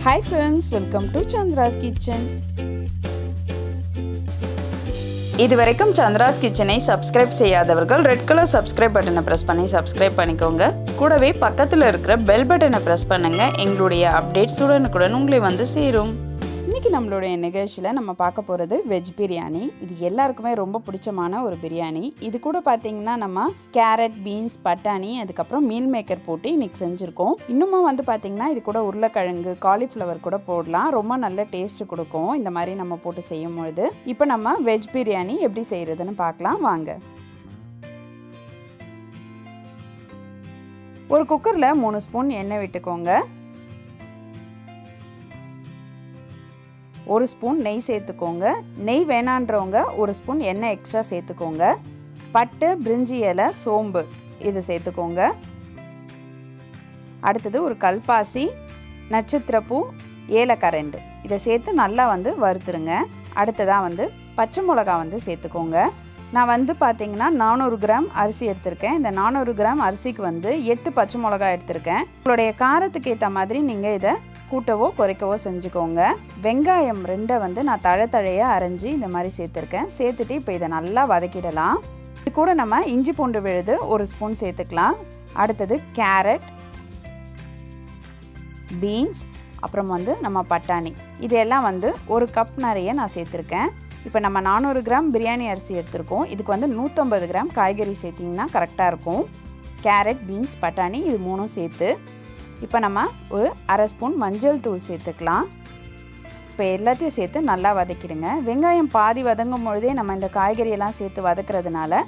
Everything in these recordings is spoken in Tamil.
Hi friends, welcome to Chandra's Kitchen. இதுவரைக்கும் சந்திராஸ் கிச்சனை சப்ஸ்கிரைப் செய்யாதவர்கள் ரெட் கலர் சப்ஸ்கிரைப் பட்டனை பிரஸ் பண்ணி சப்ஸ்கிரைப் பண்ணிக்கோங்க. கூடவே பக்கத்தில் இருக்கிற பெல் பட்டனை பிரஸ் பண்ணுங்க. எங்களுடைய அப்டேட்ஸ் உடனுக்குடன் உங்களை வந்து சேரும். இன்றைக்கி நம்மளுடைய நிகழ்ச்சியில் நம்ம பார்க்க போகிறது வெஜ் பிரியாணி. இது எல்லாருக்குமே ரொம்ப பிடிச்சமான ஒரு பிரியாணி. இது கூட பார்த்தீங்கன்னா நம்ம கேரட், பீன்ஸ், பட்டாணி, அதுக்கப்புறம் மீல் மேக்கர் போட்டு இன்றைக்கி செஞ்சுருக்கோம். இன்னுமும் வந்து பார்த்திங்கன்னா இது கூட உருளைக்கிழங்கு, காலிஃப்ளவர் கூட போடலாம். ரொம்ப நல்ல டேஸ்ட்டு கொடுக்கும் இந்த மாதிரி நம்ம போட்டு செய்யும் பொழுது. இப்போ நம்ம வெஜ் பிரியாணி எப்படி செய்கிறதுன்னு பார்க்கலாம் வாங்க. ஒரு குக்கரில் 3 ஸ்பூன் எண்ணெய் விட்டுக்கோங்க. 1 ஸ்பூன் நெய் சேர்த்துக்கோங்க. நெய் வேணான்றவங்க 1 ஸ்பூன் எண்ணெய் எக்ஸ்ட்ரா சேர்த்துக்கோங்க. பட்டை, பிரிஞ்சி இலை, சோம்பு இது சேர்த்துக்கோங்க. அடுத்தது ஒரு கல்பாசி, நட்சத்திரப்பூ, ஏலக்காய் 2 இதை சேர்த்து நல்லா வந்து வறுத்துருங்க. அடுத்ததாக வந்து பச்சை மிளகா வந்து சேர்த்துக்கோங்க. நான் வந்து பார்த்தீங்கன்னா 400 கிராம் அரிசி எடுத்திருக்கேன். இந்த 400 கிராம் அரிசிக்கு வந்து 8 பச்சை மிளகா எடுத்திருக்கேன். உங்களுடைய காரத்துக்கு ஏற்ற மாதிரி நீங்கள் இதை கூட்டவோ குறைக்கவோ செஞ்சுக்கோங்க. வெங்காயம் 2 வந்து நான் தழையாக அரைஞ்சி இந்த மாதிரி சேர்த்துருக்கேன். சேர்த்துட்டு இப்போ இதை நல்லா வதக்கிடலாம். இது கூட நம்ம இஞ்சி பூண்டு விழுது 1 ஸ்பூன் சேர்த்துக்கலாம். அடுத்தது கேரட், பீன்ஸ், அப்புறம் வந்து நம்ம பட்டாணி இதெல்லாம் வந்து 1 கப் நிறைய நான் சேர்த்துருக்கேன். இப்போ நம்ம 400 கிராம் பிரியாணி அரிசி எடுத்திருக்கோம். இதுக்கு வந்து 150 கிராம் காய்கறி சேர்த்திங்கன்னா கரெக்டாக இருக்கும். கேரட், பீன்ஸ், பட்டாணி இது 3 சேர்த்து இப்போ நம்ம ஒரு 1/2 ஸ்பூன் மஞ்சள் தூள் சேர்த்துக்கலாம். இப்போ எல்லாத்தையும் சேர்த்து நல்லா வதக்கிடுங்க. வெங்காயம் பாதி வதங்கும் பொழுதே நம்ம இந்த காய்கறியெல்லாம் சேர்த்து வதக்கிறதுனால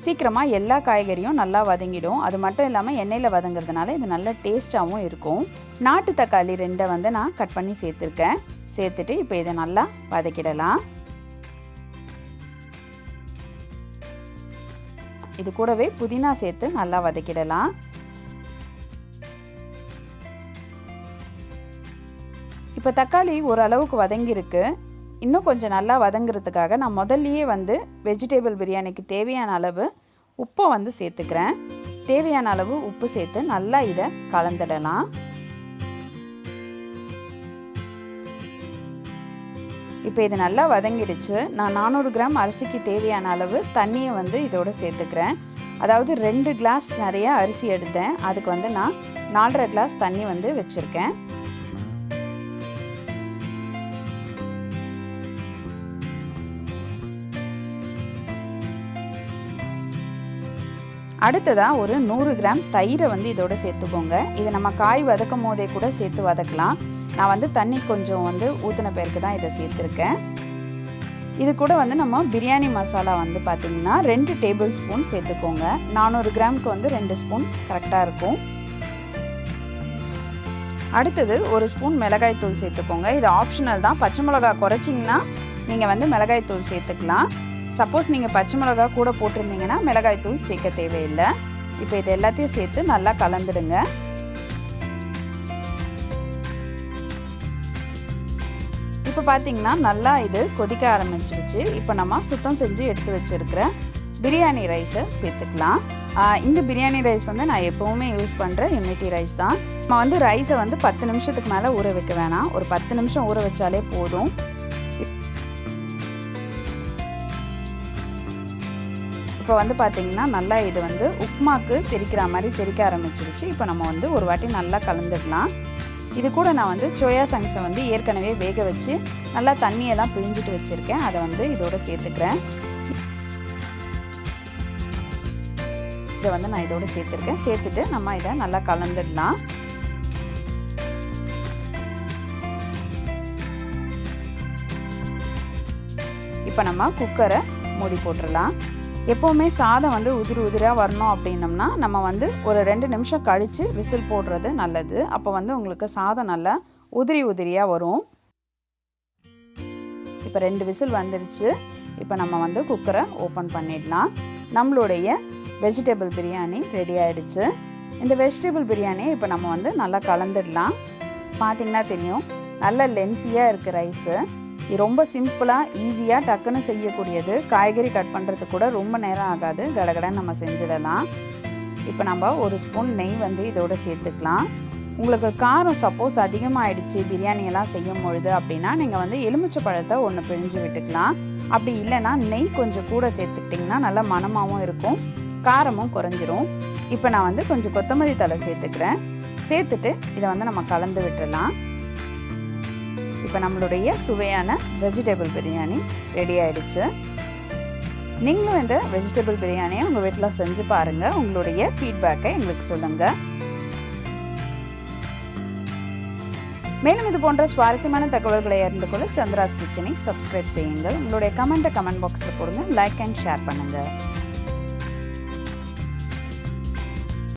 சீக்கிரமாக எல்லா காய்கறியும் நல்லா வதங்கிடும். அது மட்டும் இல்லாமல் எண்ணெயில் வதங்கிறதுனால இது நல்ல டேஸ்ட்டாகவும் இருக்கும். நாட்டு தக்காளி 2 வந்து நான் கட் பண்ணி சேர்த்துருக்கேன். சேர்த்துட்டு இப்போ இதை நல்லா வதக்கிடலாம். இது கூடவே புதினா சேர்த்து நல்லா வதக்கிடலாம். இப்போ தக்காளி ஓரளவுக்கு வதங்கியிருக்கு. இன்னும் கொஞ்சம் நல்லா வதங்கிறதுக்காக நான் முதல்லையே வந்து வெஜிடபிள் பிரியாணிக்கு தேவையான அளவு உப்பை வந்து சேர்த்துக்கிறேன். தேவையான அளவு உப்பு சேர்த்து நல்லா இதை கலந்துடலாம். இப்போ இது நல்லா வதங்கிடுச்சு. நான் 400 கிராம் அரிசிக்கு தேவையான அளவு தண்ணியை வந்து இதோடு சேர்த்துக்கிறேன். அதாவது 2 கிளாஸ் நிறைய அரிசி எடுத்தேன். அதுக்கு வந்து நான் 4.5 கிளாஸ் தண்ணி வந்து வச்சுருக்கேன். அடுத்ததாக ஒரு 100 கிராம் தயிரை வந்து இதோட சேர்த்துக்கோங்க. இதை நம்ம காய் வதக்கும் போதே கூட சேர்த்து வதக்கலாம். நான் வந்து தண்ணி கொஞ்சம் வந்து ஊற்றின பேருக்கு தான் இதை சேர்த்துருக்கேன். இது கூட வந்து நம்ம பிரியாணி மசாலா வந்து பார்த்திங்கன்னா 2 டேபிள் ஸ்பூன் சேர்த்துக்கோங்க. 400 கிராமுக்கு வந்து 2 ஸ்பூன் கரெக்டாக இருக்கும். அடுத்தது 1 ஸ்பூன் மிளகாய் தூள் சேர்த்துக்கோங்க. இது ஆப்ஷனல் தான். பச்சை மிளகா குறைச்சிங்கன்னா நீங்கள் வந்து மிளகாய் தூள் சேர்த்துக்கலாம். சப்போஸ் நீங்கள் பச்சை மிளகா கூட போட்டிருந்தீங்கன்னா மிளகாய் தூள் சேர்க்க தேவையில்லை. இப்போ இது எல்லாத்தையும் சேர்த்து நல்லா கலந்துடுங்க. இப்போ பார்த்தீங்கன்னா நல்லா இது கொதிக்க ஆரம்பிச்சிடுச்சு. இப்போ நம்ம சுத்தம் செஞ்சு எடுத்து வச்சுருக்கிற பிரியாணி ரைஸை சேர்த்துக்கலாம். இந்த பிரியாணி ரைஸ் வந்து நான் எப்போவுமே யூஸ் பண்ணுற யூனிட்டி ரைஸ் தான். நம்ம வந்து ரைஸை வந்து 10 நிமிஷத்துக்கு மேலே ஊற வைக்க வேணாம். ஒரு 10 நிமிஷம் ஊற வச்சாலே போதும். இப்போ வந்து பார்த்திங்கன்னா நல்லா இது வந்து உப்புமாக்கு தெரிக்கிற மாதிரி தெரிக்க ஆரம்பிச்சிருச்சு. இப்போ நம்ம வந்து ஒரு வாட்டி நல்லா கலந்துடலாம். இது கூட நான் வந்து சோயா சங்ஸை வந்து ஏற்கனவே வேக வச்சு நல்லா தண்ணியெல்லாம் பிழிஞ்சிட்டு வச்சுருக்கேன். அதை வந்து இதோட சேர்த்துக்கிறேன். இதை வந்து நான் இதோட சேர்த்துருக்கேன். சேர்த்துட்டு நம்ம இதை நல்லா கலந்துடலாம். இப்போ நம்ம குக்கரை மூடி போட்டுடலாம். எப்போவுமே சாதம் வந்து உதிராக வரணும் அப்படின்னம்னா நம்ம வந்து ஒரு 2 நிமிஷம் கழித்து விசில் போடுறது நல்லது. அப்போ வந்து உங்களுக்கு சாதம் நல்லா உதிரியாக வரும். இப்போ 2 விசில் வந்துடுச்சு. இப்போ நம்ம வந்து குக்கரை ஓப்பன் பண்ணிடலாம். நம்மளுடைய வெஜிடபிள் பிரியாணி ரெடி ஆகிடுச்சு. இந்த வெஜிடபிள் பிரியாணியை இப்போ நம்ம வந்து நல்லா கலந்துடலாம். பார்த்திங்கன்னா தெரியும் நல்ல லென்த்தியாக இருக்குது ரைஸு. இது ரொம்ப சிம்பிளாக ஈஸியாக டக்குன்னு செய்யக்கூடியது. காய்கறி கட் பண்ணுறதுக்கு கூட ரொம்ப நேரம் ஆகாது. கடகடன்னு நம்ம செஞ்சிடலாம். இப்போ நம்ம 1 ஸ்பூன் நெய் வந்து இதோட சேர்த்துக்கலாம். உங்களுக்கு காரம் சப்போஸ் அதிகமாகிடுச்சு பிரியாணியெல்லாம் செய்யும் பொழுது அப்படின்னா நீங்கள் வந்து எலுமிச்சை பழத்தை ஒன்று பிழிஞ்சு விட்டுக்கலாம். அப்படி இல்லைன்னா நெய் கொஞ்சம் கூட சேர்த்துக்கிட்டிங்கன்னா நல்லா மணமாகவும் இருக்கும், காரமும் குறைஞ்சிரும். இப்போ நான் வந்து கொஞ்சம் கொத்தமல்லி தழை சேர்த்துக்கிறேன். சேர்த்துட்டு இதை வந்து நம்ம கலந்து விட்டுடலாம். இப்போ நம்மளுடைய சுவையான வெஜிடபிள் பிரியாணி ரெடி ஆகிடுச்சு. நீங்களும் இந்த வெஜிடபிள் பிரியாணியை உங்கள் வீட்டில் செஞ்சு பாருங்கள். உங்களுடைய ஃபீட்பேக்கை எங்களுக்கு சொல்லுங்கள். மேலும் இது போன்ற சுவாரஸ்யமான தகவல்களை அறிந்து கொள்ள சந்திராஸ் கிச்சனை சப்ஸ்கிரைப் செய்யுங்கள். உங்களுடைய கமெண்ட் பாக்ஸில் போடுங்க, லைக் அண்ட் ஷேர் பண்ணுங்கள்.